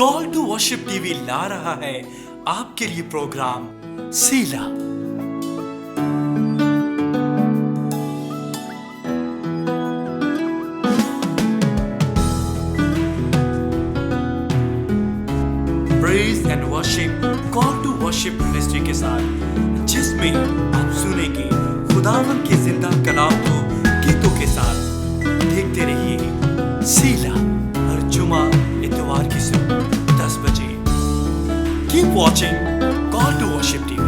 Call to worship TV ला रहा है आपके लिए प्रोग्राम सीला। Praise and worship call to worship ministry के साथ, जिसमें आप सुनेंगे खुदावन के जिंदा कलाम को गीतों के साथ। देखते रहिए सीला, हर जुमा इतवार की सुबह 10 बजे। Keep watching call to worship TV.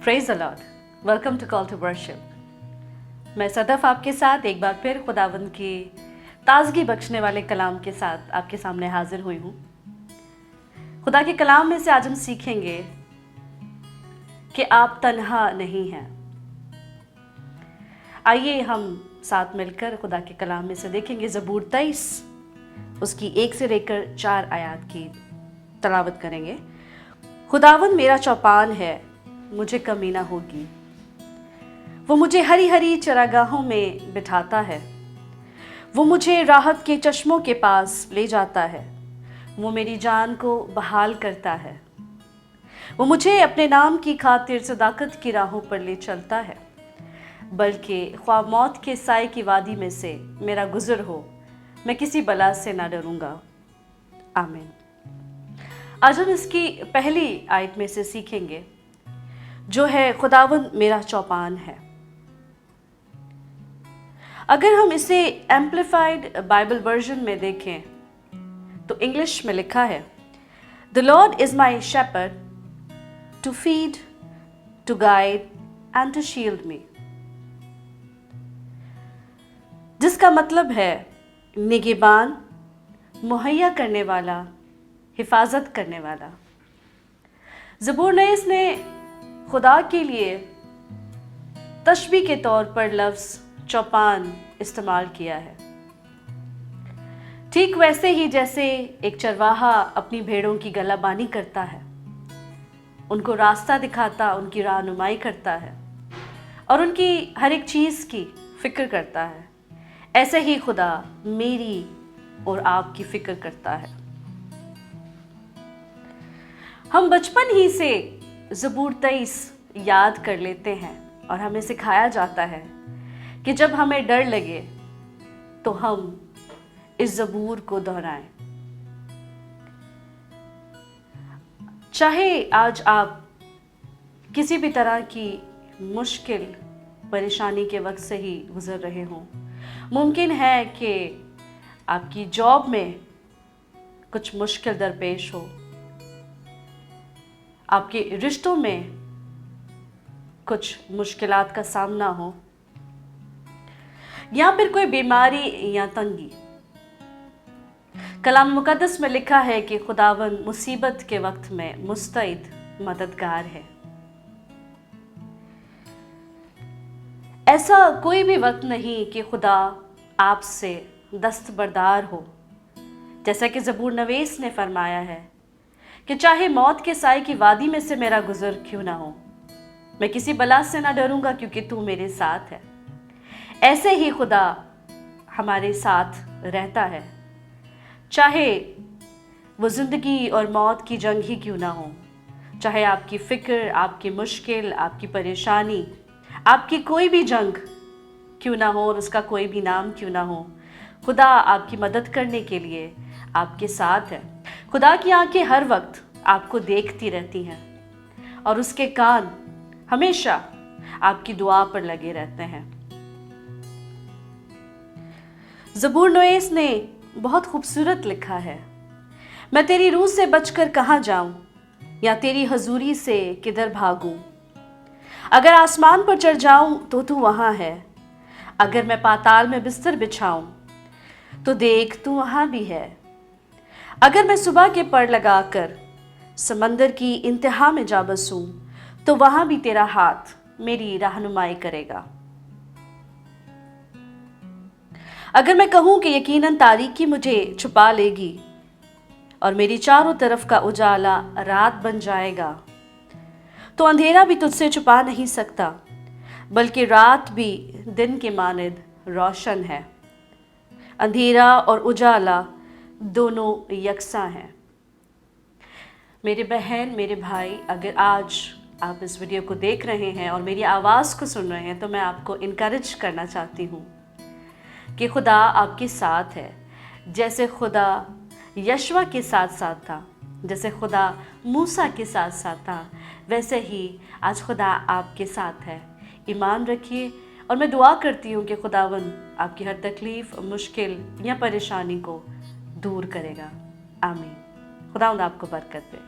Praise the lord, welcome to call to worship. मैं सदफ आपके साथ एक बार फिर खुदावंद की ताजगी बख्शने वाले कलाम के साथ आपके सामने हाजिर हुई हूँ। खुदा के कलाम में से आज हम सीखेंगे कि आप तन्हा नहीं हैं। आइए हम साथ मिलकर खुदा के कलाम में से देखेंगे ज़बूर 23 उसकी 1 से लेकर 4 आयत की तलावत करेंगे। खुदावंद मेरा चौपान है, मुझे कमी ना होगी। वो मुझे हरी हरी चरागाहों में बिठाता है। वो मुझे राहत के चश्मों के पास ले जाता है। वो मेरी जान को बहाल करता है। वो मुझे अपने नाम की खातिर सदाकत की राहों पर ले चलता है। बल्कि ख्वाह मौत के साए की वादी में से मेरा गुजर हो, मैं किसी बला से ना डरूंगा। आमीन। आज हम इसकी पहली आयत में से सीखेंगे, जो है खुदावंद मेरा चौपान है। अगर हम इसे एम्प्लीफाइड बाइबल वर्जन में देखें तो इंग्लिश में लिखा है, the lord is my shepherd to feed, to guide and to shield me. जिसका मतलब है निगहबान, मुहैया करने वाला, हिफाजत करने वाला। ज़बूर नईस ने खुदा के लिए तशबीह के तौर पर लफ्ज़ चौपान इस्तेमाल किया है। ठीक वैसे ही जैसे एक चरवाहा अपनी भेड़ों की गलाबानी करता है, उनको रास्ता दिखाता, उनकी रहनुमाई करता है और उनकी हर एक चीज़ की फ़िक्र करता है, ऐसे ही खुदा मेरी और आपकी फ़िक्र करता है। हम बचपन ही से ज़बूर 23 याद कर लेते हैं और हमें सिखाया जाता है कि जब हमें डर लगे तो हम इस ज़बूर को दोहराएं। चाहे आज आप किसी भी तरह की मुश्किल परेशानी के वक्त से ही गुजर रहे हों, मुमकिन है कि आपकी जॉब में कुछ मुश्किल दरपेश हो, आपके रिश्तों में कुछ मुश्किलात का सामना हो, या फिर कोई बीमारी या तंगी। कलाम मुकद्दस में लिखा है कि खुदावन मुसीबत के वक्त में मुस्तैद मददगार है। ऐसा कोई भी वक्त नहीं कि खुदा आपसे दस्तबरदार हो। जैसा कि ज़बूर नवीस ने फरमाया है कि चाहे मौत के साए की वादी में से मेरा गुजर क्यों ना हो, मैं किसी बला से ना डरूंगा क्योंकि तू मेरे साथ है। ऐसे ही खुदा हमारे साथ रहता है, चाहे वो ज़िंदगी और मौत की जंग ही क्यों ना हो, चाहे आपकी फ़िक्र, आपकी मुश्किल, आपकी परेशानी, आपकी कोई भी जंग क्यों ना हो और उसका कोई भी नाम क्यों ना हो, खुदा आपकी मदद करने के लिए आपके साथ है। खुदा की आंखें हर वक्त आपको देखती रहती हैं और उसके कान हमेशा आपकी दुआ पर लगे रहते हैं। ज़बूर नवीस ने बहुत खूबसूरत लिखा है, मैं तेरी रूह से बचकर कहाँ जाऊं या तेरी हजूरी से किधर भागूं। अगर आसमान पर चढ़ जाऊं तो तू वहाँ है, अगर मैं पाताल में बिस्तर बिछाऊं तो देख तू वहाँ भी है। अगर मैं सुबह के पड़ लगाकर समंदर की इंतहा में जा बसूं तो वहाँ भी तेरा हाथ मेरी रहनुमाई करेगा। अगर मैं कहूँ कि यकीनन तारीकी मुझे छुपा लेगी और मेरी चारों तरफ का उजाला रात बन जाएगा, तो अंधेरा भी तुझसे छुपा नहीं सकता, बल्कि रात भी दिन के मानिंद रोशन है। अंधेरा और उजाला दोनों यकसां हैं। मेरे बहन, मेरे भाई, अगर आज आप इस वीडियो को देख रहे हैं और मेरी आवाज़ को सुन रहे हैं, तो मैं आपको इनकरेज करना चाहती हूँ कि खुदा आपके साथ है। जैसे खुदा यशवा के साथ साथ था, जैसे खुदा मूसा के साथ साथ था, वैसे ही आज खुदा आपके साथ है। ईमान रखिए और मैं दुआ करती हूँ कि खुदावन आपकी हर तकलीफ़, मुश्किल या परेशानी को दूर करेगा। आमीन। खुदावंद आपको बरकत दे।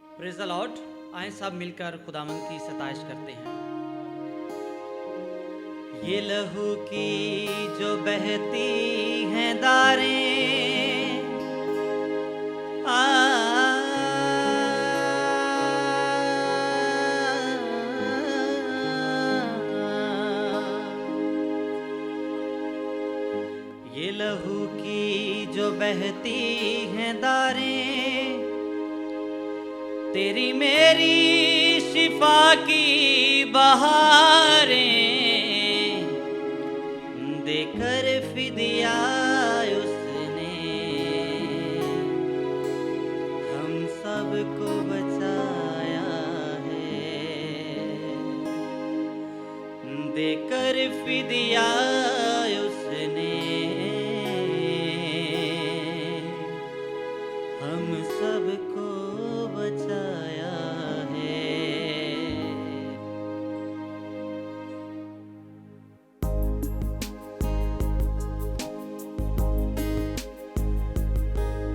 Praise the Lord. आए सब मिलकर खुदावंद की सताइश करते हैं। ये लहू की जो बहती हैं धारें, ये लहू की जो बहती हैं धारें, तेरी मेरी शिफा की बहारें, देकर फिदिया उसने हम सबको बचाया है, देकर फिदिया उसने हम सबको बचाया है।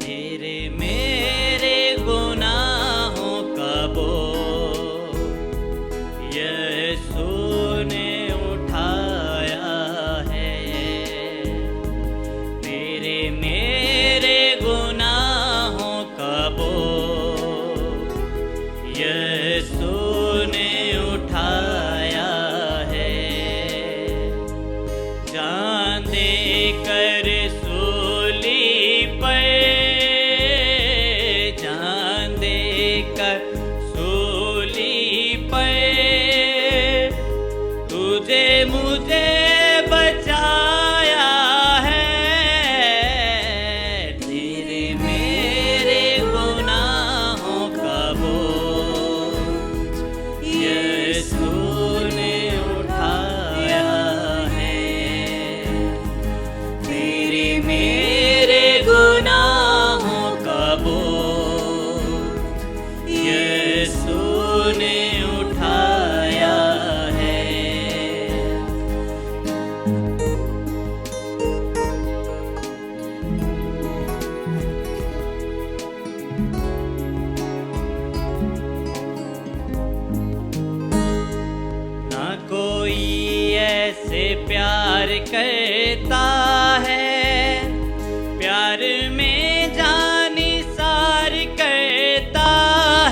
तेरे मेरे गुनाहों का बोझ यीशु ने उठाया है। तेरे मेरे गुनाहों का बोझ यीशु ने उठाया है। जान दे कर सूली पे, जान दे कर सूली पे, तुझे मुझे बचाया है। तेरे मेरे गुनाहों का बोझ यीशु ने उठाया है। तेरे मेरे गुनाहों का बोझ ऐसे प्यार करता है, प्यार में जानी सार करता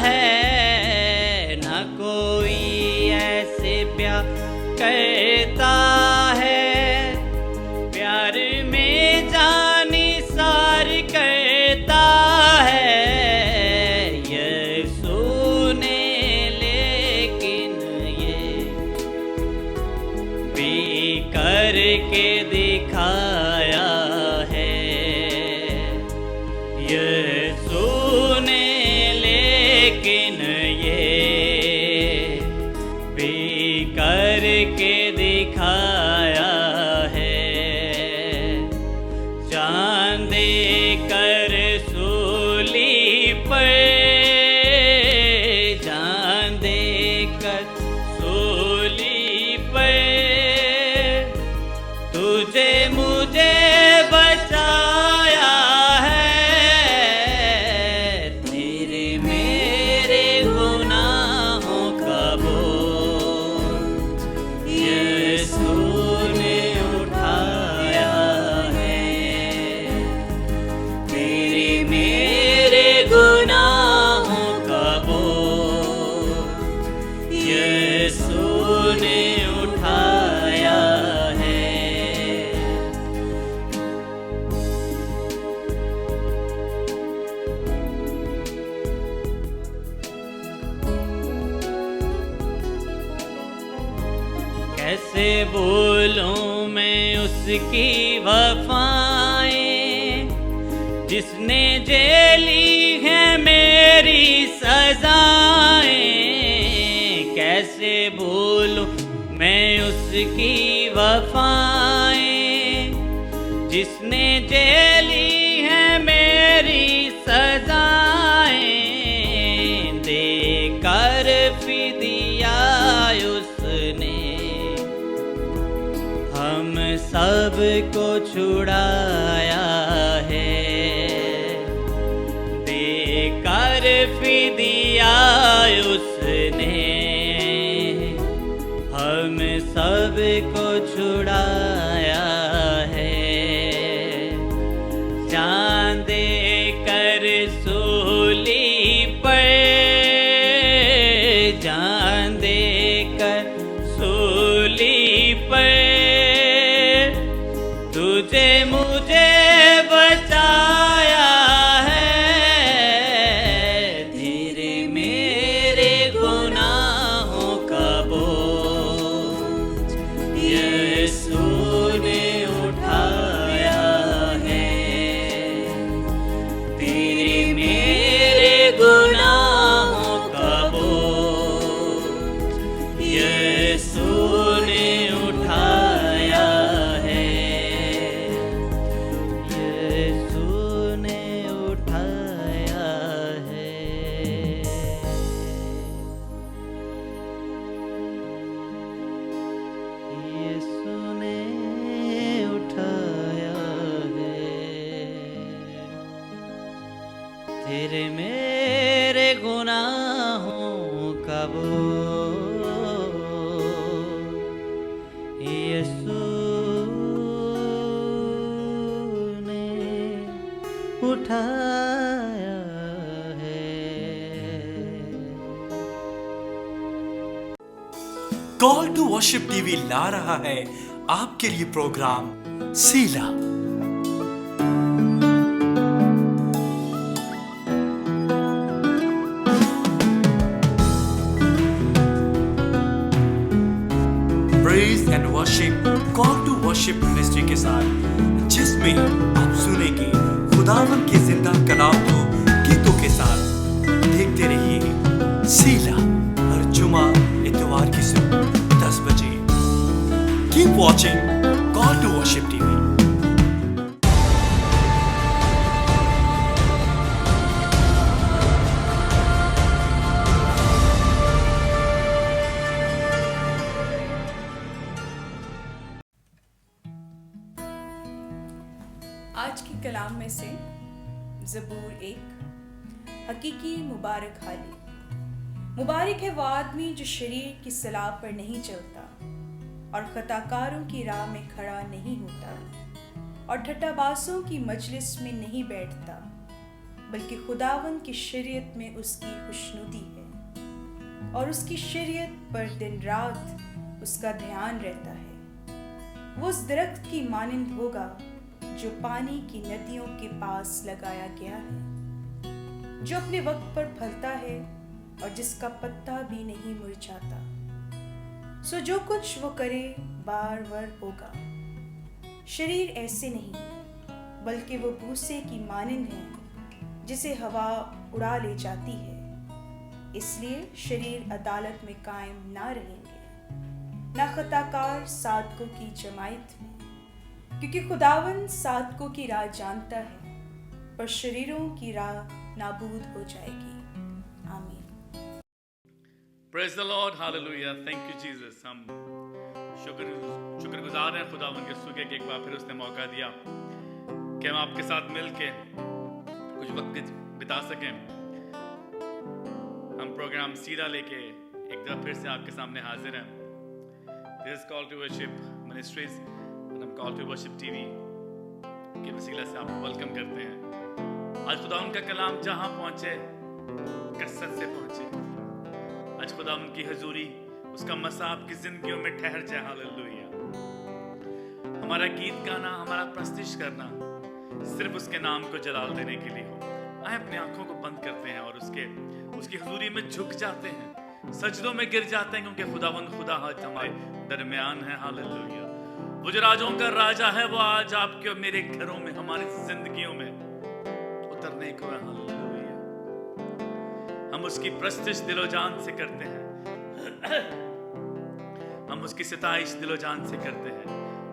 है। ना कोई ऐसे प्यार करता है, प्यार में जानी सार करता है। यीशु ने लेकिन ये भी करके दिखाया है। यीशु ने लेकिन ये भी करके दिखाया है। जान दे कर सूली पर, जान दे कर सूली पर तुझे मुझे बचाया है। तेरे मेरे गुनाहों का बोझ यीशु ने उठाया है। तेरे मेरे गुनाहों का बोझ यीशु ने उठाया है। कैसे बोलूं मैं उसकी वफाएं, जिसने झेली है मेरी सजाएं। कैसे बोलूं मैं उसकी वफाएं, जिसने झेली है मेरी सजाएं। देकर फिदिया उसने हम सब को छुड़ाया है। देकर फिदिया उसने हम सब को छुड़ाया है। जान दे कर सूली पर, जान दे कर सूली पर तुझे मुझे बचाया है। तेरे मेरे गुनाहों का बोझ यीशु ने उठाया है। तेरे मेरे गुनाहों का बोझ यीशु ने उठाया है। यीशु ने उठाया है। यीशु ने उठाया है। तेरे मेरे गुनाहों का बोझ यीशु ने उठाया है। कॉल टू वर्शिप टीवी ला रहा है आपके लिए प्रोग्राम सीला। Praise and worship call to worship ministry के साथ, जिसमें आप सुनेंगे खुदावन के जिंदा कलाम को गीतों के साथ। देखते रहिए सीला, हर जुमा इतवार की सुबह 10 बजे। Keep watching call to worship TV. आज की कलाम में से ज़बूर 1, हकीकी मुबारक हाली। मुबारक है वो आदमी जो शरीर की सलाह पर नहीं चलता और खताकारों की राह में खड़ा नहीं होता और ठट्ठाबाजों की मजलिस में नहीं बैठता, बल्कि खुदावन की शरीयत में उसकी खुशनुदी है और उसकी शरीयत पर दिन रात उसका ध्यान रहता है। वो उस दरख्त की मानिंद होगा जो पानी की नदियों के पास लगाया गया है, जो अपने वक्त पर फलता है और जिसका पत्ता भी नहीं मुरझाता। सो जो कुछ वो करे बार होगा। शरीर ऐसे नहीं, बल्कि वो भूसे की मानिंद है जिसे हवा उड़ा ले जाती है। इसलिए शरीर अदालत में कायम ना रहेंगे, ना खताकार सादकों की जमायत में, क्योंकि खुदावन सादकों की राह जानता है, पर शरीरों की राह नाबूद हो जाएगी। आमीन। Praise the Lord, hallelujah, thank you Jesus। हम शुक्रगुजार हैं खुदावन के सुबह के एक बार फिर उसने मौका दिया कि हम आपके साथ मिल के कुछ वक्त बिता सकें। हम प्रोग्राम सीधा लेके एक दफा फिर से आपके सामने हाजिर हैं। This is Call to Worship Ministries और हम Call to Worship TV के वसीला से आपको वेलकम करते हैं। आज खुदावन का कलाम जहां पहुंचे कसरत से पहुंचे। आज खुदावन की हजूरी उसका मसा आपकी जिंदगियों में ठहर जाए। हालेलुया। हमारा गीत गाना, हमारा प्रस्तिश करना सिर्फ उसके नाम को जलाल देने के लिए हो। आए अपनी आंखों को बंद करते हैं और उसकी हजूरी में झुक जाते हैं, सजदों में गिर जाते हैं, क्योंकि खुदावन खुदा आज हमारे दरमियान है। हालेलुया। वो जो राजों का राजा है वो आज आपके और मेरे घरों में, हमारी जिंदगियों में उतरने को है। हालेलुया। हम उसकी प्रस्तिश दिलो जान से करते हैं, हम उसकी सिताइश दिलो जान से करते हैं,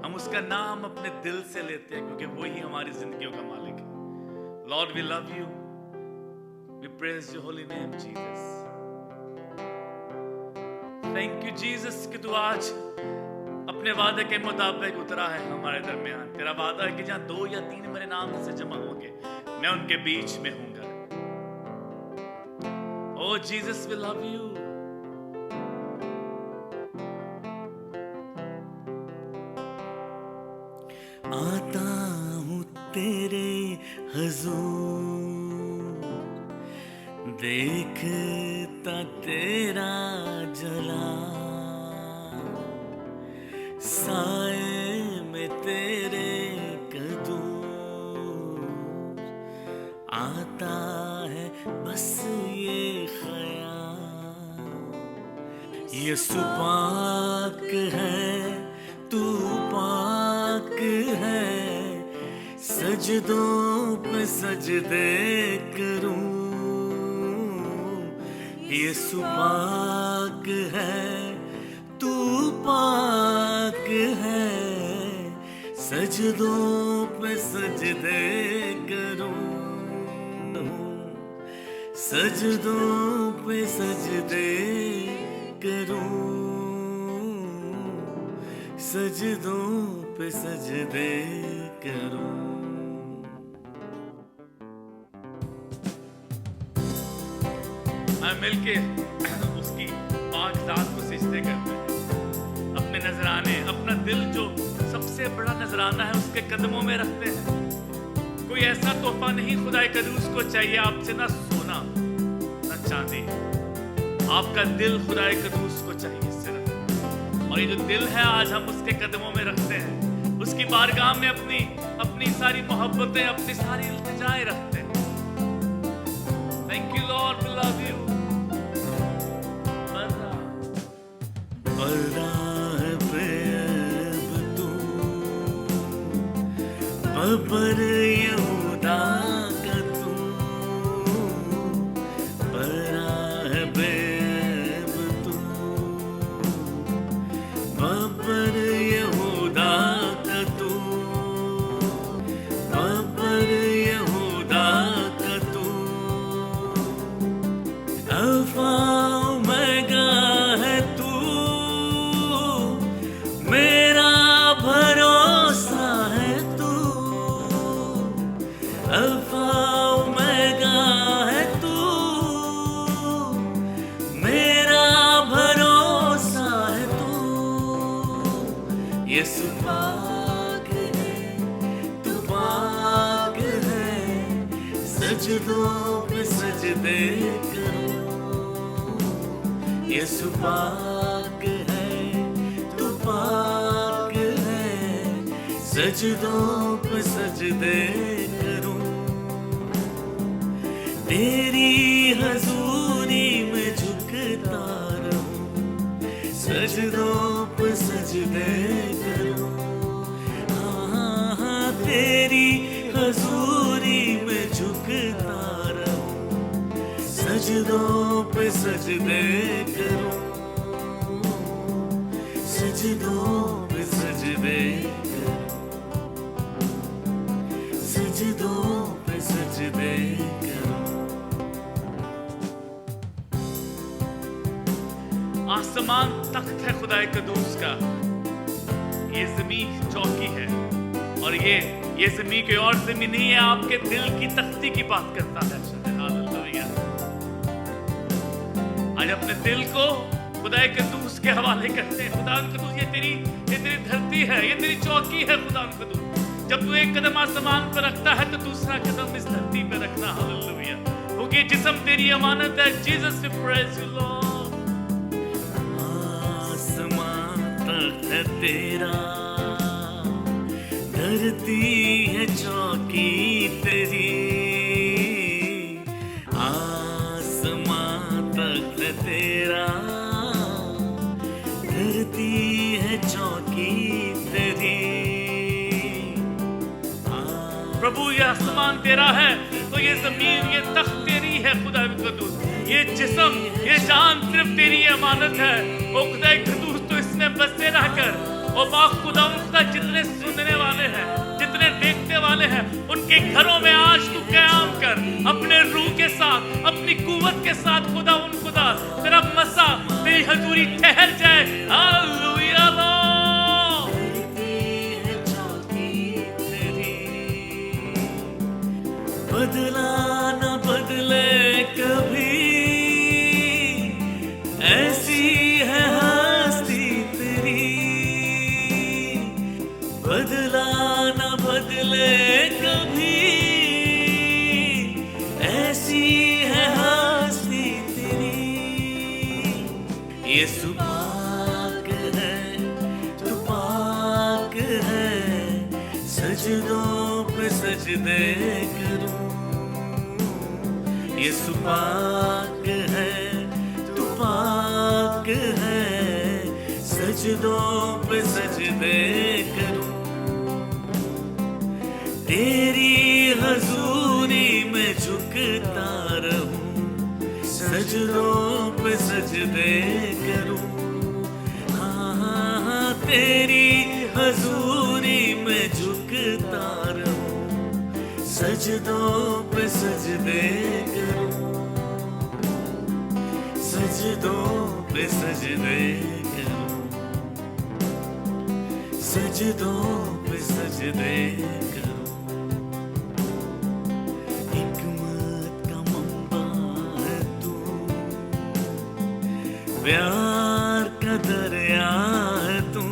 हम उसका नाम अपने दिल से लेते हैं, क्योंकि वही हमारी जिंदगियों का मालिक है। Lord we love you, we praise your holy name Jesus. Thank you Jesus कि तू आज अपने वादे के मुताबिक उतरा है हमारे दरमियान। तेरा वादा है कि जहां 2 या 3 मेरे नाम से जमा होंगे मैं उनके बीच में हूंगा। ओ जीसस वी लव यू। आता हूँ तेरे हुजूर, देखता तेरा जला, साए में तेरे कदम, आता है बस ये ख्याल, यीशु पाक है, तू पाक है, सजदों पे सजदे करूं, यीशु पाक है, तू पाक है, सजदों पे सजदे करूं, सजदों पे सजदे करूं, सजदों पे सजदे करूं। मिलके उसकी पाक जात को सिजदे करते हैं, अपने नजराने, अपना दिल जो सबसे बड़ा नजराना है उसके कदमों में रखते हैं। कोई ऐसा तोहफा नहीं खुदा कदूस को चाहिए आपसे, ना सोना ना चांदी, आपका दिल खुदा कदूस को चाहिए सिर्फ। और ये जो दिल है आज हम उसके कदमों में रखते हैं, उसकी बारगाह में अपनी सारी मोहब्बतें, अपनी सारी इल्तिजाएं रखते हैं। Thank you lord, we love you. पर यहूदा का तू बड़ा है बेब तू, पर यहूदा का तू, पर यहूदा का तू, अल्फा ओमेगा है तू, मेरा भरोसा है तू, अल्फा ओमेगा है तू, मेरा भरोसा है तू, यीशु पाक है, तू पाक है, सजदों पे सजदे करूं। यीशु पाक है, तू पाक है, सजदों पे सजदे करूं। तेरी हजूरी में झुकता रहूं, सजदों पे सजदे करूं। हाँ हाँ तेरी हजूरी में झुकता रहूं, सजदों पे सजदे करूं, सजदों पे सजदे करूं, सजदों पे सजदे करूं। आसमान तख्त है खुदाए कदूस का, ये जमीन चौकी है, और ये जमीन कोई और जमीन नहीं है, आपके दिल की तख्ती की बात करता है। हालेलुया। आज अपने दिल को खुदाए कदूस के हवाले करते हैं। खुदा कदूस ये तेरी धरती है, ये तेरी चौकी है। खुदा कदूस जब तू एक कदम आसमान पर रखता है तो दूसरा कदम इस धरती पे रखना। हालेलुया। क्योंकि जिस्म तेरी अमानत है। Jesus we praise you lord. आसमान तख्त है तेरा, धरती है चौकी तेरी। आसमान तख्त है तेरा, धरती है चौकी तेरी। प्रभु ये आसमान तेरा है तो ये जमीन ये तख्त तेरी है। खुदा कदूस ये जिस्म ये जान सिर्फ तेरी अमानत है। ओ खुदा कदूस तो इसमें बसे रहकर ओ बाप खुदा जितने सुनने वाले हैं, जितने देखने वाले हैं, उनके घरों में आज तू क़याम कर अपने रूह के साथ, अपनी कुव्वत के साथ। खुदा तेरा मसा तेरी हजूरी ठहर जाए। हालेलुया। बदला न बदले कभी, ऐसी है हस्ती तेरी। बदला न बदले कभी, ऐसी है हस्ती तेरी। यीशु पाक है, तू पाक है, सजदों पे सजदे करूं। यीशु पाक है, तू पाक है, सजदों पे सजदे करूं। तेरी हजूरी में झुकता रहूं, सजदों पे सजदे करूं। हाँ हाँ हाँ तेरी हजूरी में झुकता रहूं, सजदों पे सजदे करूं, सजदों पे सजदे करूं, सजदों पे सजदे करूं। हिकमत का मंबा है तू, प्यार का दरिया है तू।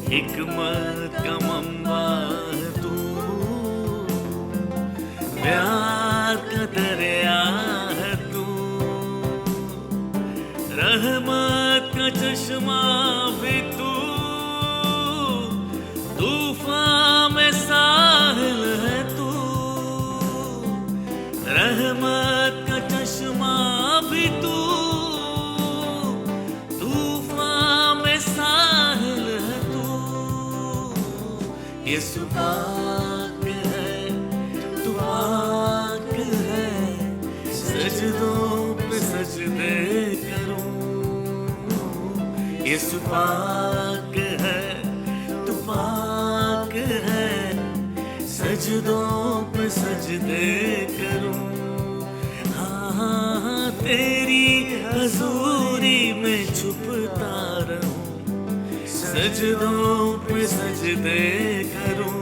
हिकमत का मंबा है तू, प्यार का दरिया है तू। रहमत का चश्मा भी तू, तूफान में साहिल है तू। रहमत का चश्मा भी तू, तूफान में साहिल है तू। यीशु पाक है, तू पाक है, सजदों पे सजदे करूं। यीशु पाक है, तू पाक है, सजदों पे सजदे करूं। हाँ हाँ तेरी हजूरी में छुपता रहूं, सजदों पे सजदे करूं।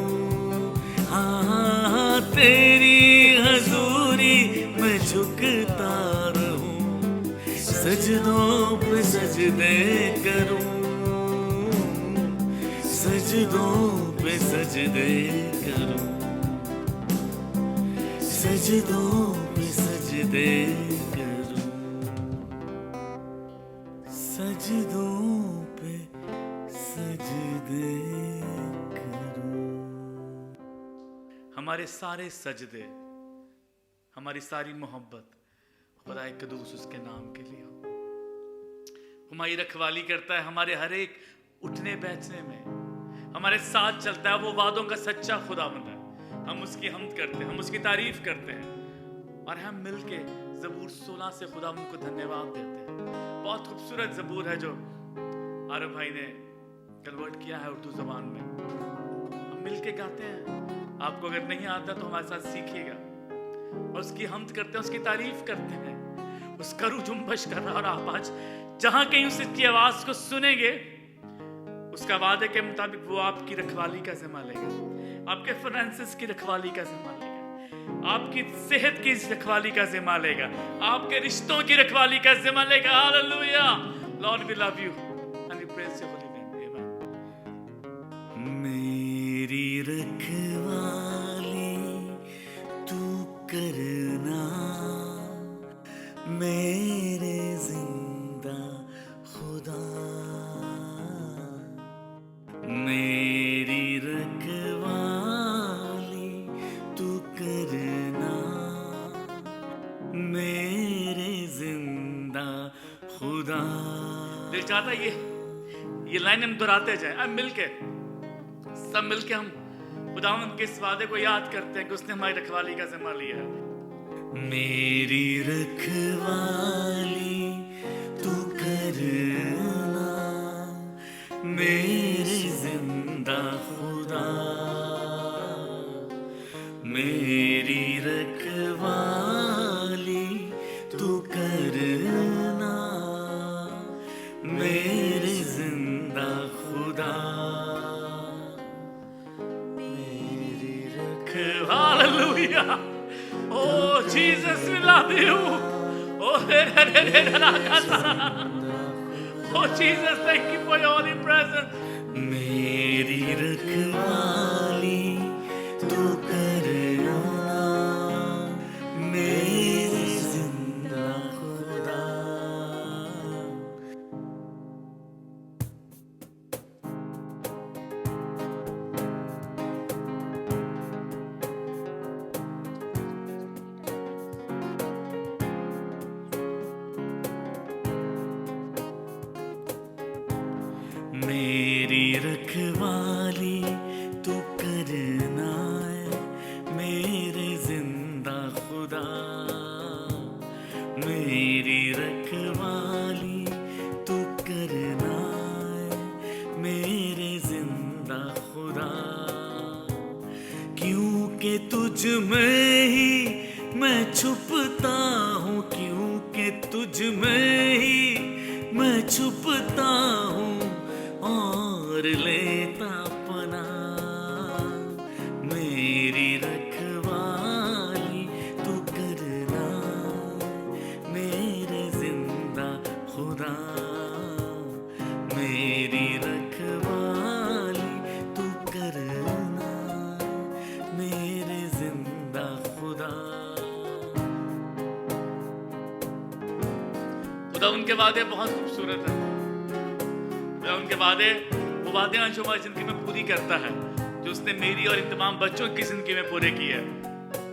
हाँ हाँ तेरी हजूरी में झुकता रहूं, सजदों पे सजदे करूं। सजदों पे सजदे करूं, सजदों पे सजदे करूं, सजदों पे सजदे करूं। हमारे सारे सजदे, हमारी सारी मोहब्बत खुदा कदूस उसके नाम के लिए हो। हमारी रखवाली करता है हमारे हर एक उठने बैठने में, हमारे साथ चलता है। वो वादों का सच्चा खुदावंद है। हम उसकी हमद करते हैं, हम उसकी तारीफ करते हैं और हम मिलके ज़बूर 16 से खुदावंद को धन्यवाद देते हैं। बहुत खूबसूरत ज़बूर है जो आरव भाई ने कन्वर्ट किया है उर्दू ज़बान में। हम मिलके गाते हैं। आपको अगर नहीं आता तो हमारे साथ सीखिएगा और उसकी हमद करते हैं, उसकी तारीफ करते हैं। उसका रूह जुम्बश कर रहा। और आप आज जहां कहीं उसकी आवाज को सुनेंगे, उसका वादे के मुताबिक वो आपकी रखवाली का जिम्मा लेगा, आपके फाइनेंसेस की रखवाली का जिम्मा लेगा, आपकी सेहत की रखवाली का जिम्मा लेगा, आपके रिश्तों की रखवाली का जिम्मा लेगा। Hallelujah. Lord we love you and we praise your holy name. Amen. मेरी रखवाली तू करना, मेरे जिंदा खुदा, मेरी रखवाली तू करना, मेरे जिंदा खुदा। दिल चाहता ये लाइन हम दोहराते जाए। अब मिलके सब मिलके हम खुदावंद के इस वादे को याद करते हैं कि उसने हमारी रखवाली का जिम्मा लिया है। मेरी रखवाली तू करना, मेरे जिंदा खुदा, मेरी रखवाली तू करना, मेरे जिंदा खुदा, मेरी रखवाली। Oh Jesus, we love you. Oh Jesus, thank you for your holy presence. मेरी रखवाली तू करना, मेरे जिंदा खुदा। मेरी रखवाली तू करना है, मेरे जिंदा खुदा, मेरी रखवाली तू करना है, मेरे जिंदा खुदा। क्योंकि तुझ में ही मैं छुपता हूँ, क्योंकि तुझ में ही मैं छुपता हूँ और लेता पना। मेरी रखवाली तू करना, मेरे जिंदा खुदा, मेरी रखवाली तू करना, मेरे जिंदा खुदा। खुदा उनके वादे बहुत खूबसूरत है। उनके वादे वो वादे हैं जो हमारी जिंदगी में पूरी करता है, जो उसने मेरी और इन तमाम बच्चों की जिंदगी में पूरे किए हैं।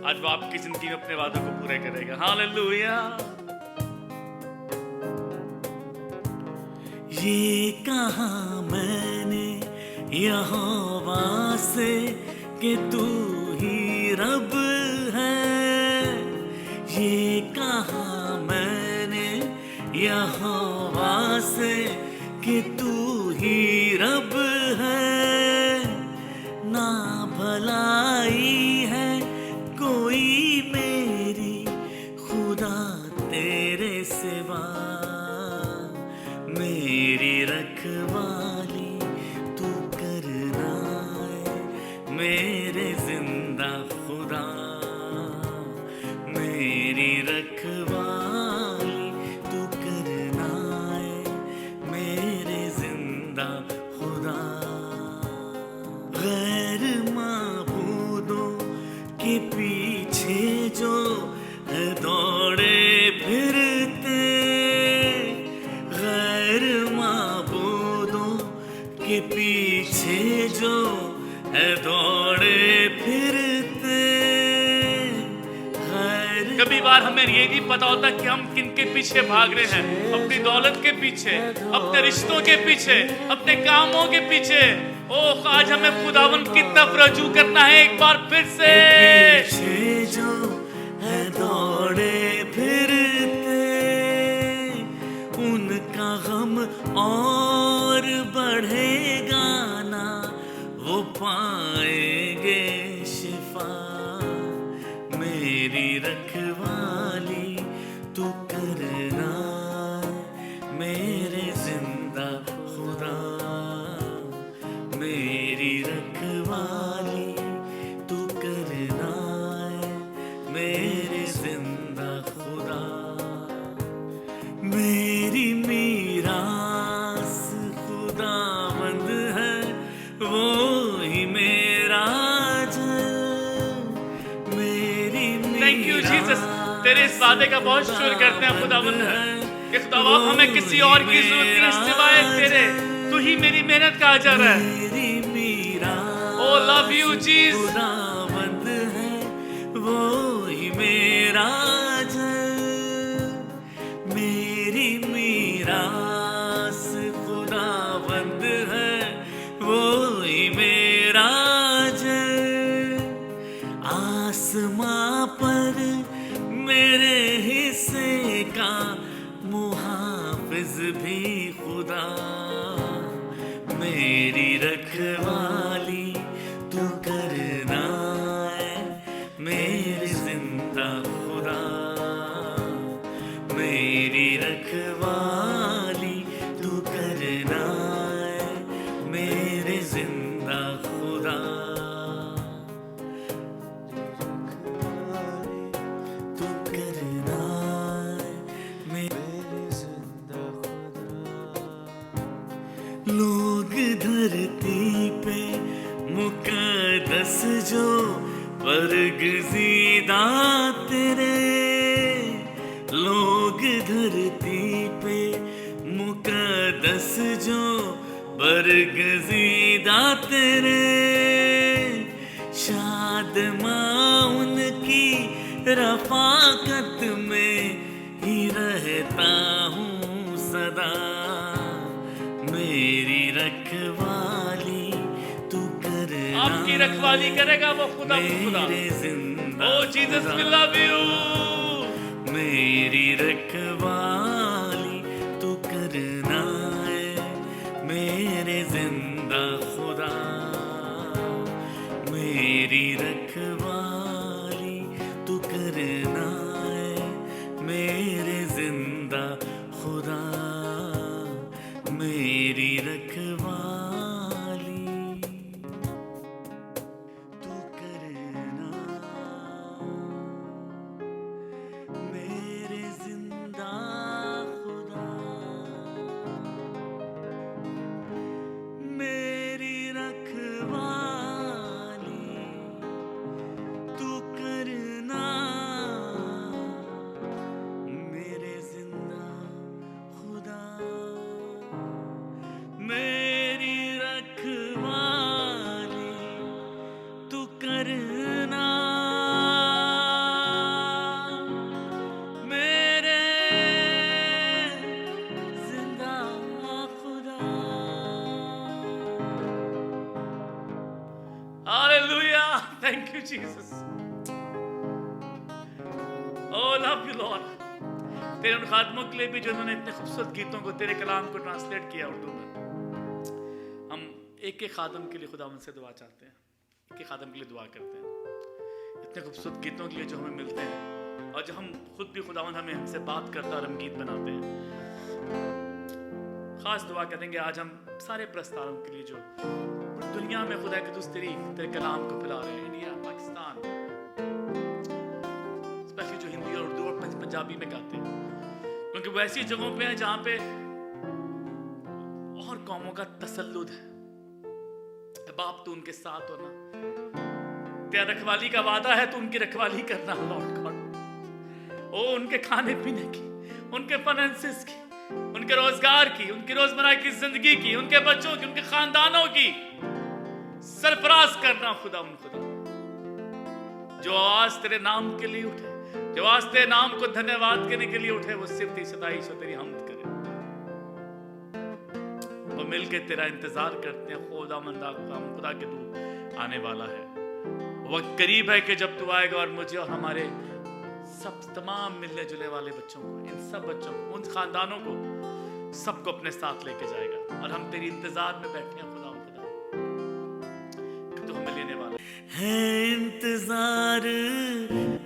आज वो आपकी जिंदगी में अपने वादों को पूरे करेगा। हालेलुया। ये कहा मैंने यहोवा से कि तू ही रब है, ये कहा मैंने यहोवा से कि तू ही रब है। ना भलाई है कोई मेरी खुदा तेरे सिवा, मेरी रखवाली तू करना है, मेरे जिंदा खुदा, मेरी रखवाली तू करना है, मेरे जिंदा खुदा। अगर ये नहीं पता होता कि हम किन के पीछे भाग रहे हैं, अपनी दौलत के पीछे, अपने रिश्तों के पीछे, अपने कामों के पीछे, ओह आज हमें खुदावन की तरफ रजू करना है एक बार फिर से। पीछे जो है दौड़े फिरते, उनका गम और बढ़ेगा ना, वो पाएंगे शिफा। मेरी रखवाली तू करना, मेरे जिंदा खुदा। मेरी रखवाली तू करना, मेरे जिंदा खुदा। मेरी मीरास खुदावंद है, वो ही मेरा जल। मेरी थैंक यू जीसस, तेरे इस वादे का बहुत शुक्र करते हैं खुदावंद कि खुदावा हमें किसी और की जरूरत नहीं सिवाय तेरे। तू ही मेरी मेहनत का अजर है। मेरी मीरास Oh, love you, Jesus. खुदावंद है, वो ही मेरा जल। मेरी मीरास खुदावंद है, वो ही मेरा जल। आसमां पर मेरे हिस्से का मुहाफिज भी खुदा। मेरी रखवाली तू करना है, मेरे जिंदा खुदा। मेरी रखवाली तू करना है, मेरे जिंदा खुदा। तू करना है, मेरे जिंदा खुदा। लोग धरती पे मुकद्दस जो बरगज़ीदा तेरे। लोग धरती पे मुकद्दस जो बरगज़ीदा तेरे। शादमां उनकी रफ़ाकत में ही रहता हूँ सदा। मेरी रखवाली तू करना, आपकी रखवाली करेगा वो खुदा खुदा। मेरे जिंदा Oh Jesus, we love you. मेरी रखवाली तू करना है, मेरे जिंदा खुदा। मेरी रखवाली तू करना है, मेरे जिंदा खुदा। मेरी रखवाली तू करना, मेरे जिंदा खुदा। मेरी रखवाली तू करना, मेरे जिंदा खुदा। मेरी रखवाली तू करना, मेरे जिंदा खुदा। Hallelujah. Thank you Jesus. Oh, love you Lord. तेरे उन खादमों के लिए भी जिन्होंने इतने खूबसूरत गीतों को, तेरे कलाम को ट्रांसलेट किया उर्दू में। हम एक एक खादम के लिए खुदावंद से दुआ चाहते हैं, एक एक खादम के लिए दुआ करते हैं, इतने खूबसूरत गीतों के लिए जो हमें मिलते हैं, और जो हम खुद भी खुदावंद हमें हमसे बात करता और हम गीत बनाते हैं। खास दुआ करेंगे आज हम सारे प्रस्तारों के लिए जो दुनिया में खुदा के तेरे कलाम को फैला रहे हैं, इंडिया, पाकिस्तान, स्पेशली जो हिंदी और उर्दू और पंजाबी में गाते हैं, क्योंकि वो ऐसी जगहों पे हैं जहां पे और कौमों का तसल्लुद है। बाप तू उनके साथ होना, तेरा रखवाली का वादा है, तू उनकी रखवाली करना लॉर्ड गॉड। ओ उनके खाने पीने की, उनके फाइनेंसेस की, उनके रोजगार की, उनकी रोजमर्रा की जिंदगी की, उनके बच्चों की, उनके खानदानों की सरफराज करना खुदा। उन खुदा जो आवाज तेरे नाम के लिए उठे, जो वास्ते नाम को धन्यवाद करने के लिए उठे, वो सिर्फ तेरी सताई सो तेरी हमद करे। वो मिलके तेरा इंतजार करते हैं खुदा के तू आने वाला है। वक्त करीब है कि जब तू आएगा और मुझे और हमारे सब तमाम मिलने जुलने वाले बच्चों को, इन सब बच्चों को, उन खानदानों को, सबको अपने साथ लेके जाएगा। और हम तेरी इंतजार में बैठे हैं खुदा कि तू हमें लेने वाला है। इंतजार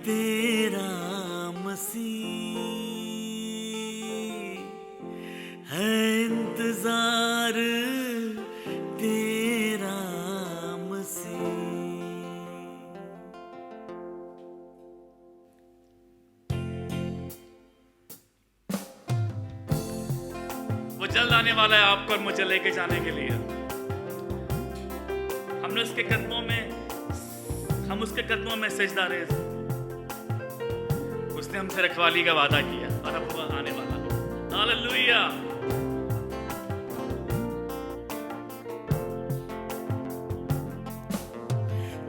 तेरा मसीह है, इंतजार तेरा मसीह। वो जल्द आने वाला है आपको और मुझे लेके जाने के लिए। हमने उसके कदमों में सजदा रेज़। उसने हमसे रखवाली का वादा किया और अब वो आने वाला है। हालेलुया।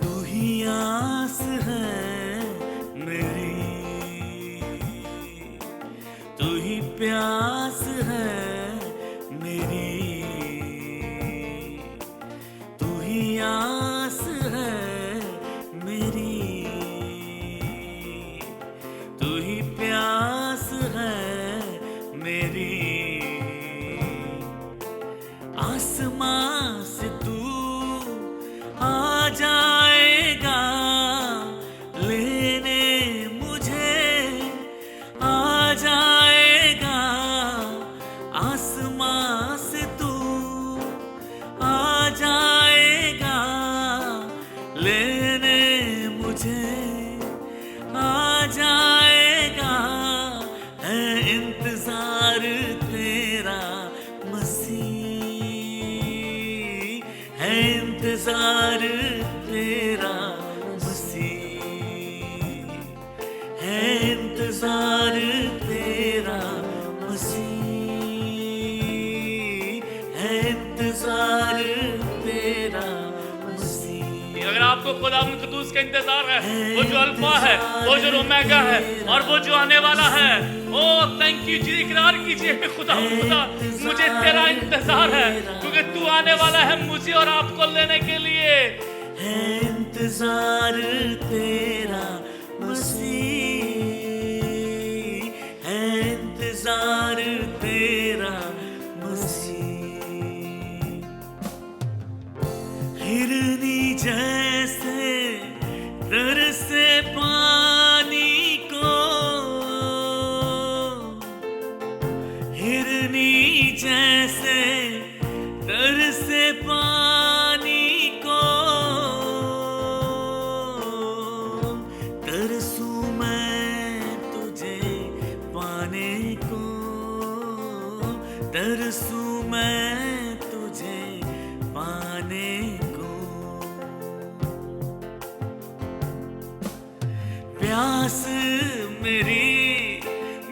तू ही आस है मेरी, तू ही प्यास है मेरी, तू ही आस है मेरी, तू ही प्यास है मेरी। आसमां से तू आ जाएगा लेने मुझे, आ जाएगा। आसमां से तू आ जाएगा लेने मुझे, आ जाएगा। है इंतजार तेरा मसीह, है इंतजार तेरा मसीह, है इंतजार तेरा मसीह, है इंतजार तेरा मसीह। अगर आपको खुदा कदूस का इंतजार है, वो जो अल्फा है, वो जो ओमेगा है और वो जो आने वाला है, ओ थैंक यू जी, इकरार कीजिए खुदा मुझे तेरा इंतजार है, क्योंकि तू आने वाला है मुझे और आपको लेने के लिए। है इंतजार तेरा मसीह, है इंतजार तेरा मसीह। हिरनी जैसे तरसे पानी को, हिरनी जैसे तरसे पानी को, तरसूं मैं तुझे पाने को, तरसूं मैं तुझे पाने को। प्यास मेरी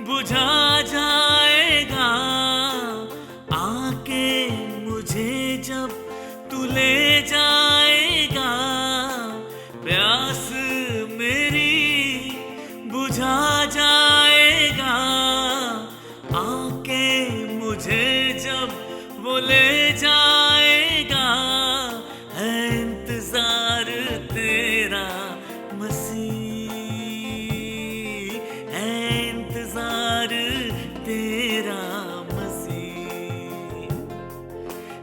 बुझा जाएगा आके मुझे जब तू ले जाएगा। प्यास मेरी बुझा जाएगा आके मुझे जब वो ले जाएगा। है इंतजार तेरा मसीह, है इंतजार तेरा मसीह,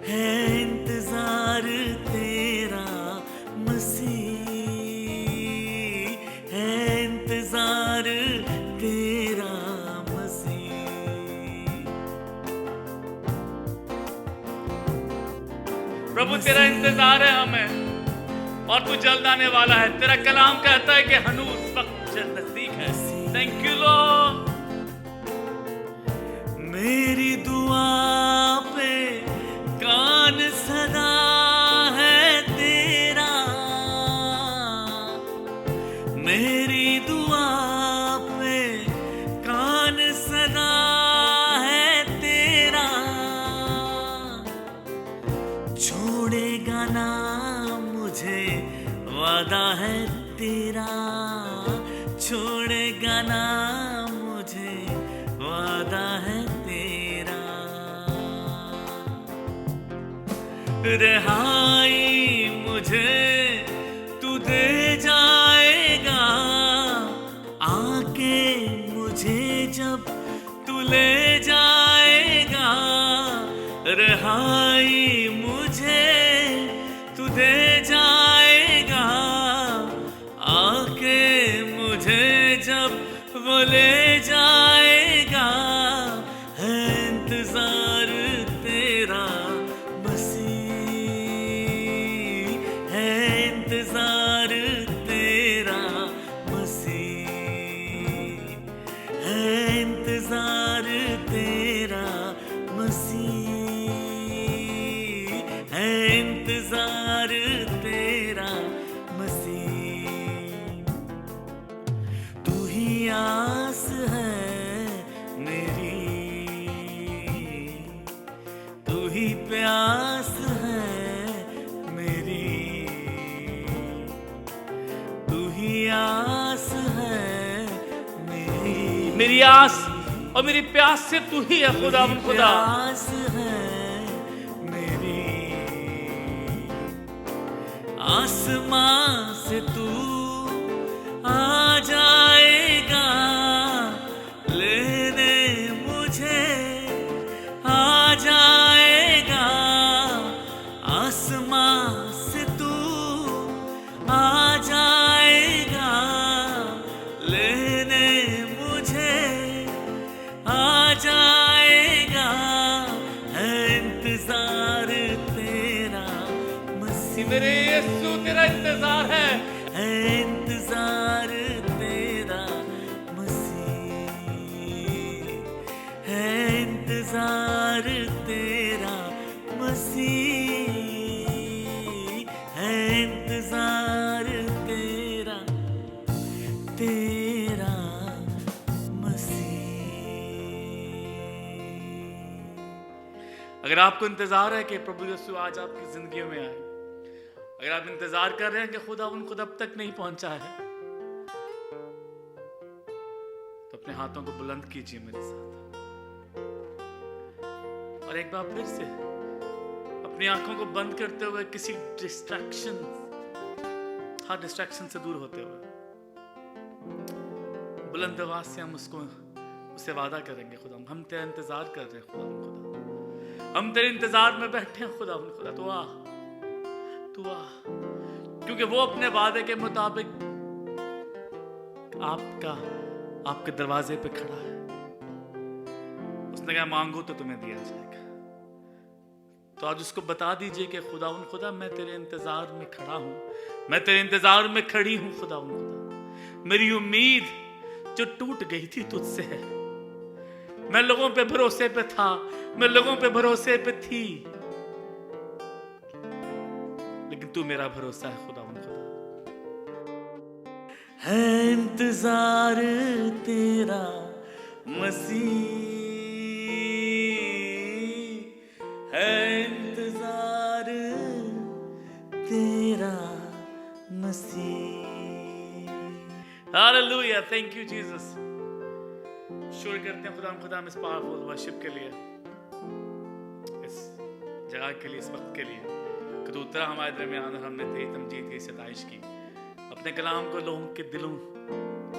है इंतजार तेरा मसीह, है इंतजार तेरा मसीह। प्रभु तेरा इंतजार है हमें और तू जल्द आने वाला है। तेरा कलाम कहता है कि हनूज वक्त नजदीक है। Thank you Lord. मेरी दुआ पे कान सदा है तेरा, मेरी दुआ पे कान सदा है तेरा। छोड़ेगा ना मुझे वादा है तेरा, छोड़ेगा ना रिहाई मुझे तू दे जाएगा, आके मुझे जब तू ले जाएगा, रिहाई मुझे तू दे जाएगा, आके मुझे जब वो ले जाएगा, है इंतजार तेरा मसीह, है इंतजार तेरा मसीह, है इंतजार तेरा मसीह, है इंतजार तेरा मसीह। तू ही आस है मेरी, तू ही प्यास है मेरी, तू ही आस है मेरी। मेरी आस और मेरी प्यास से तू ही है खुदा, खुदा आस है मेरी, आसमां से तू आ जाएगा, लेने मुझे आ जाएगा, आसमां से तू आ जाएगा, लेने मुझे आ जाएगा, है इंतजार तेरा मसीह। मेरे यीशु तेरा इंतजार है इंतजार तेरा मसीह, है इंतजार तेरा मसीह, है इंतजार तेरा तेरा मसीह। अगर आपको इंतजार है कि प्रभु यीशु आज आपकी जिंदगी में आए, अगर आप इंतजार कर रहे हैं कि खुदा उन खुद अब तक नहीं पहुंचा है, तो अपने हाथों को बुलंद कीजिए मेरे साथ और एक बार फिर से अपनी आंखों को बंद करते हुए किसी डिस्ट्रैक्शन, हर डिस्ट्रैक्शन से दूर होते हुए बुलंद आवाज से हम उससे वादा करेंगे, खुदा हम तेरा इंतजार कर रहे हैं, खुदा हम तेरे इंतजार में बैठे हैं, खुदा तो आ, तू आ, क्योंकि वो अपने वादे के मुताबिक आपके दरवाजे पे खड़ा है। उसने कहा मांगो तो तुम्हें दिया जाएगा। तो आज उसको बता दीजिए कि खुदा मैं तेरे इंतजार में खड़ा हूं, मैं तेरे इंतजार में खड़ी हूं, खुदा मेरी उम्मीद जो टूट गई थी तुझसे है। मैं लोगों पे भरोसे पे था, मैं लोगों पे भरोसे पे थी, लेकिन तू मेरा भरोसा है, खुदा है इंतजार तेरा मसीह, है इंतजार तेरा मसीह। Hallelujah, thank you Jesus. शुक्र करते हैं खुदा इस पावरफुल वर्शिप के लिए, इस जगह के लिए, इस वक्त के लिए कि तू उतरा हमारे दरमियान और हमने तेरी तमजीद की सताइश की। अपने कलाम को लोगों के दिलों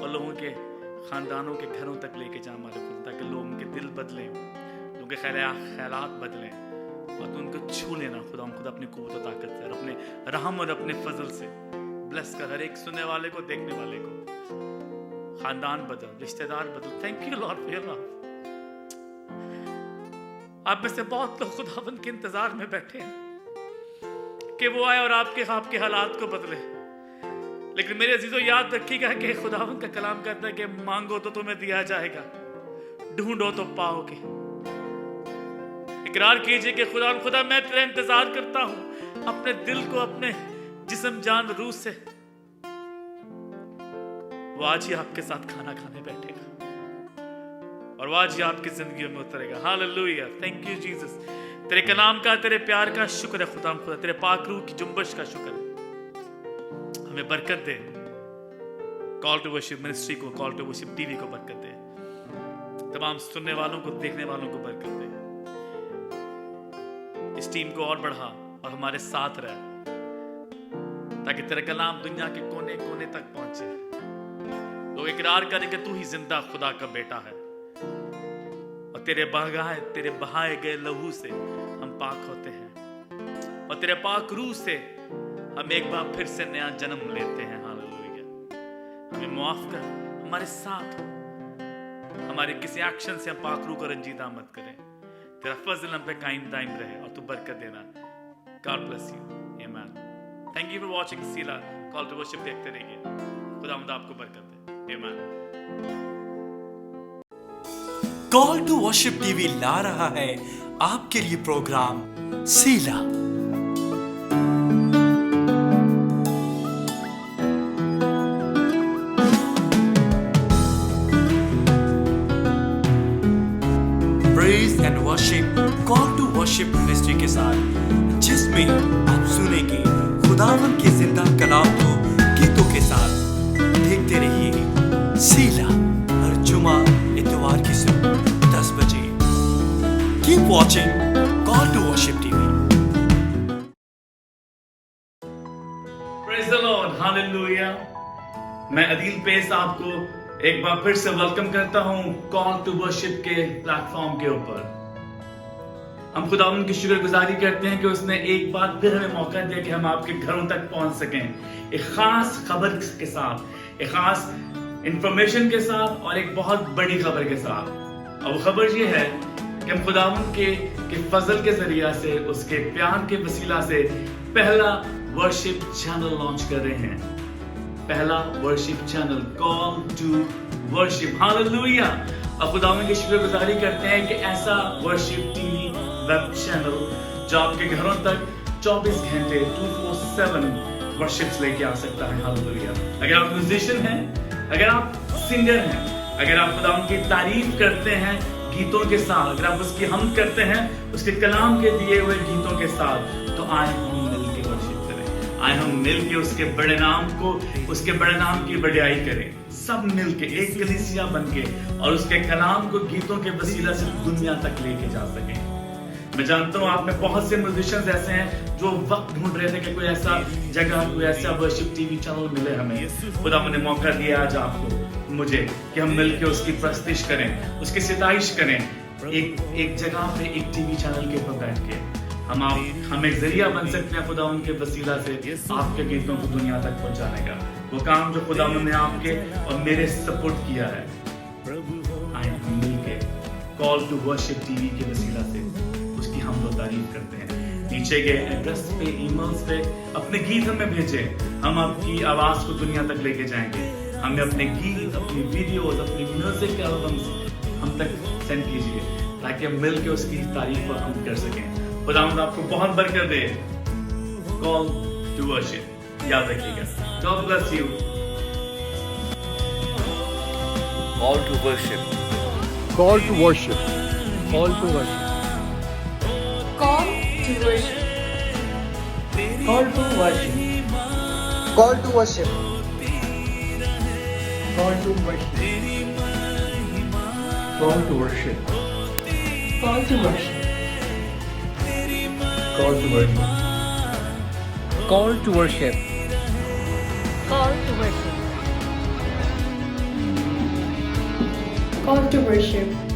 और लोगों के खानदानों के घरों तक लेके जा मालिक, ताकि लोगों के दिल बदलें, लोगों के ख्यालात बदलें और तू उनको छू लेना खुदा अपनी कुव्वत और ताकत से, और अपने रहम और अपने फजल से ब्लेस कर हर एक सुनने वाले को, देखने वाले को। खानदान बदल, रिश्तेदार बदल। Thank you Lord for your love. आप में से बहुत लोग खुदावन के इंतजार में बैठे हैं कि वो आए और आपके हालात को बदले, लेकिन मेरे अजीजों याद रखिएगा कि खुदावन का कलाम कहता है कि मांगो तो तुम्हें दिया जाएगा, ढूंढो तो पाओगे। इकरार कीजिए कि खुदा मैं तेरा इंतजार करता हूं, अपने दिल को, अपने जिस्म जान रूह से। वो आज ही आपके साथ खाना खाने बैठेगा और वो आज ही आपकी जिंदगी में उतरेगा। Hallelujah, thank you Jesus. तेरे कलाम का, तेरे प्यार का शुक्र है खुदा, तेरे पाक रूह की जुम्बश का शुक्र है। हमें बरकत दे, कॉल टू वर्शिप मिनिस्ट्री को, कॉल टू वर्शिप टीवी को बरकत दे, तमाम सुनने वालों को, देखने वालों को बरकत दे। इस टीम को और बढ़ा, और हमारे साथ रह, ताकि तेरा कलाम दुनिया के कोने कोने तक पहुंचे। लोग इकरार करें कि तू ही जिंदा खुदा का बेटा है, और तेरे बहाए गए लहू से हम पाक होते हैं, और तेरे पाक रूह से हम एक बार फिर से नया जन्म लेते हैं। हालेलुया। हमें माफ कर, हमारे साथ हो, हमारे किसी एक्शन से हम पाक रूह को रंजीदा मत करें। तेरा फजल हम पे कायम दायम रहे और तू बरकत देना। God bless you. Amen. Thank you for watching सीला कॉल टू वर्शिप देखते रहिए। खुदावंद आपको बरकत दे। Amen. Call to worship TV ला रहा है आपके लिए प्रोग्राम सीला। Praise and worship call to worship ministry के साथ, जिसमें आप सुनेंगे खुदावन के जिंदा कलाम को गीतों के साथ। देखते रहिए सीला, हर जुमा इतवार की सुबह 10 बजे। Keep watching call to worship TV. Praise the Lord. Hallelujah. मैं अदील पेस आपको एक बार फिर से वेलकम करता हूं कॉल टू वर्शिप के प्लेटफॉर्म के ऊपर। हम खुदावंद की शुक्रगुजारी करते हैं कि उसने एक बार फिर हमें मौका दिया कि हम आपके घरों तक पहुंच सकें, एक खास खबर के साथ, एक खास इंफॉर्मेशन के साथ और एक बहुत बड़ी खबर के साथ। और वो खबर ये है कि हम खुदावंद के फजल के जरिया से, उसके प्यार के वसीला से पहला वर्शिप चैनल लॉन्च कर रहे हैं। पहला worship channel, call to worship. हालेलुया। और खुदावंद की शुक्रगुजारी करते हैं कि ऐसा वर्शिप टीवी वेब चैनल जो आपके घरों तक 24 घंटे 24/7 वर्शिप्स लेके आ सकता है। हालेलुया। अगर आप म्यूजिशियन हैं, अगर आप सिंगर हैं, अगर आप खुदावंद की तारीफ करते हैं गीतों के साथ, अगर आप उसकी हमद करते हैं उसके कलाम के दिए हुए गीतों के साथ, तो आए हम मिलके वर्शिप करें, आए हम मिलके उसके बड़े नाम की बड़ाई करें, सब मिलके एक कलीसिया बनके, और उसके कलाम को गीतों के वसीला से दुनिया तक लेके जा सकें। मैं जानता हूं आप में बहुत से म्यूजिशियंस ऐसे हैं जो वक्त ढूंढ रहे थे कि कोई ऐसा जगह, कोई ऐसा वर्शिप टीवी चैनल मिले हमें। खुदा ने मौका दिया आज आपको, मुझे, कि हम मिलके उसकी प्रस्तिश करें, उसकी सिताइश करें, एक जगह पे एक टीवी चैनल के ऊपर बैठ के हम एक जरिया बन सकते हैं खुदा उनके वसीला से आपके गीतों को दुनिया तक पहुंचाने का। वो काम जो खुदा ने आपके और मेरे सपोर्ट किया है, आए हम मिलके कॉल टू वर्शिप टीवी के वसीला से उसकी हम तो तारीफ करते हैं। नीचे के एड्रेस पे, ईमेल्स पे अपने गीत हमें भेजें, हम आपकी आवाज को दुनिया तक लेके जाएंगे। हमें अपने गीत, अपनी वीडियोस, अपनी म्यूजिक एल्बम्स हम तक सेंड कीजिए, ताकि हम मिलके उसकी तारीफ और हम कर सकें। खुदावंद आपको बहुत बरकत दे। कॉल टू वर्शिप याद रखिएगा। God bless you. Call to worship. Call to worship. Call to worship. Call to worship. Call to worship. Call to worship. Call to worship. Call to worship. Call to worship. Call to worship. Call to worship. Call to worship. Call to worship.